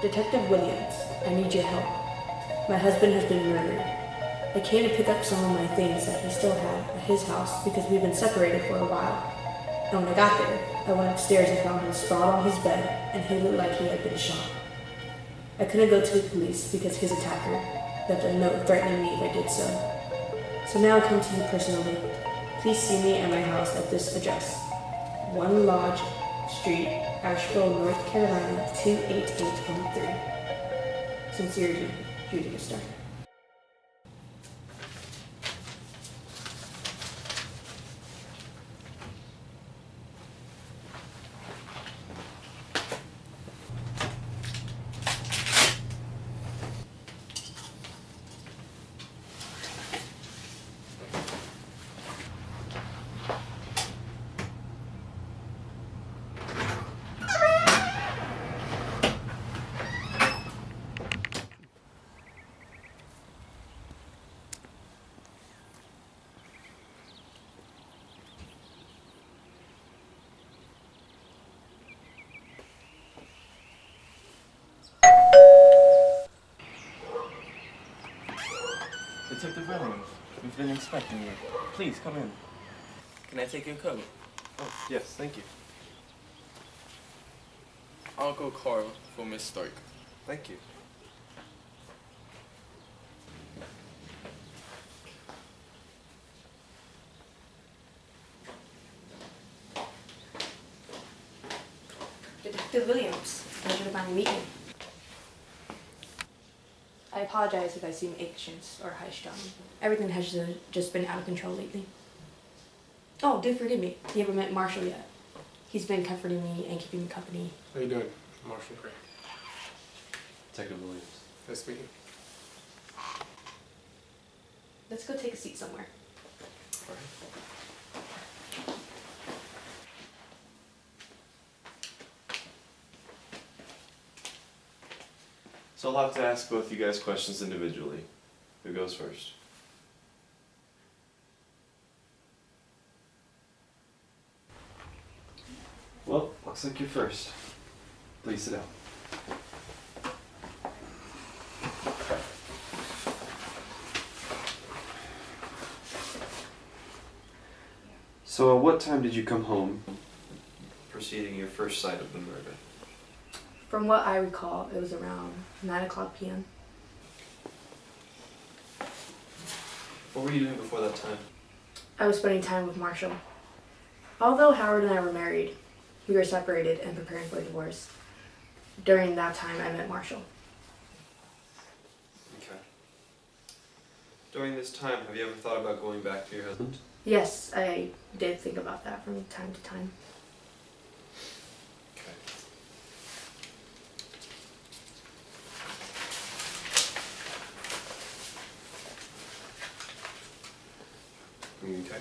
Detective Williams, I need your help. My husband has been murdered. I came to pick up some of my things that he still had at his house because we've been separated for a while. And when I got there, I went upstairs and found him sprawled on his bed, and he looked like he had been shot. I couldn't go to the police because his attacker left a note threatening me if I did so. So now I come to you personally. Please see me at my house at this address. 1 Lodge Street, Asheville, North Carolina, 28813. Sincerely, Judy Stark. Detective Williams, we've been expecting you. Please, come in. Can I take your coat? Oh, yes, thank you. I'll go Carl for Miss Stark. Thank you. Detective Williams, pleasure to finally meet you. I apologize if I seem anxious or high-strung. Everything has just been out of control lately. Oh, do forgive me. You haven't met Marshall yet. He's been comforting me and keeping me company. How you doing? Marshall Gray. Detective Williams. Nice to meet you. Let's go take a seat somewhere. All right. So I'll have to ask both you guys questions individually. Who goes first? Well, looks like you're first. Please sit down. So at what time did you come home preceding your first sight of the murder? From what I recall, it was around 9 o'clock p.m. What were you doing before that time? I was spending time with Marshall. Although Howard and I were married, we were separated and preparing for a divorce. During that time, I met Marshall. Okay. During this time, have you ever thought about going back to your husband? Yes, I did think about that from time to time. Okay.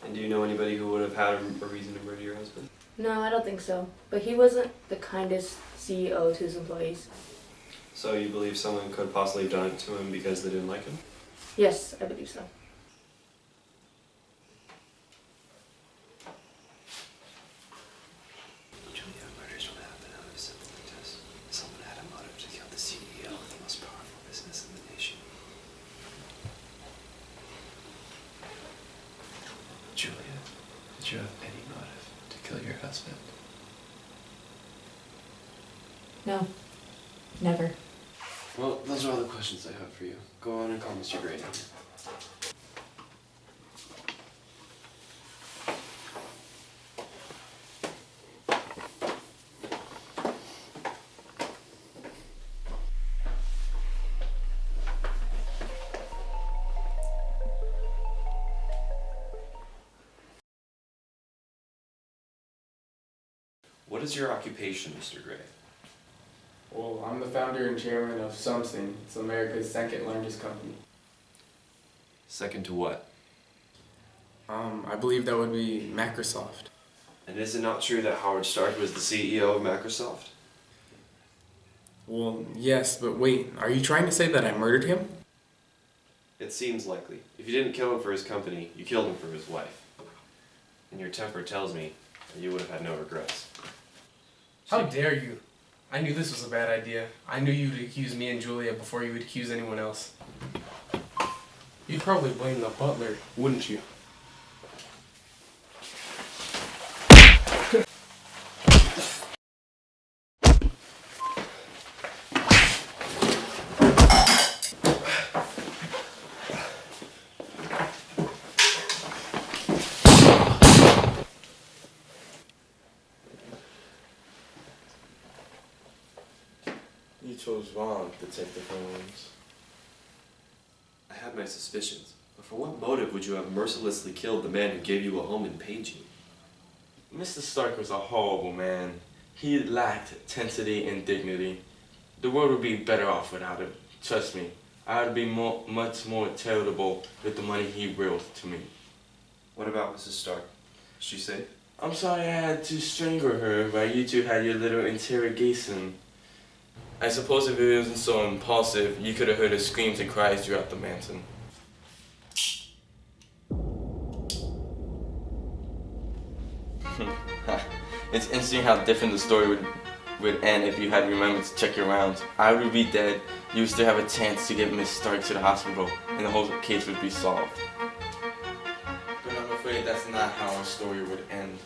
And do you know anybody who would have had a reason to murder your husband? No, I don't think so. But he wasn't the kindest CEO to his employees. So you believe someone could possibly have done it to him because they didn't like him? Yes, I believe so. Julia, murder's Julia, did you have any motive to kill your husband? No, never. Well, those are all the questions I have for you. Go on and call Mr. Gray. What is your occupation, Mr. Gray? Well, I'm the founder and chairman of Something. It's America's second largest company. Second to what? I believe that would be Microsoft. And is it not true that Howard Stark was the CEO of Microsoft? Well, yes, but wait, are you trying to say that I murdered him? It seems likely. If you didn't kill him for his company, you killed him for his wife. And your temper tells me that you would have had no regrets. How dare you? I knew this was a bad idea. I knew you'd accuse me and Julia before you would accuse anyone else. You'd probably blame the butler, wouldn't you? You chose wrong, Detective Holmes. I had my suspicions, but for what motive would you have mercilessly killed the man who gave you a home and paid you? Mr. Stark was a horrible man. He lacked intensity and dignity. The world would be better off without him. Trust me, I would be much more charitable with the money he willed to me. What about Mrs. Stark? Is she safe? I'm sorry I had to strangle her while you two had your little interrogation. I suppose if it wasn't so impulsive, you could have heard her screams and cries throughout the mansion. It's interesting how different the story would end if you had remembered to check your rounds. I would be dead, you would still have a chance to get Miss Stark to the hospital, and the whole case would be solved. But I'm afraid that's not how our story would end.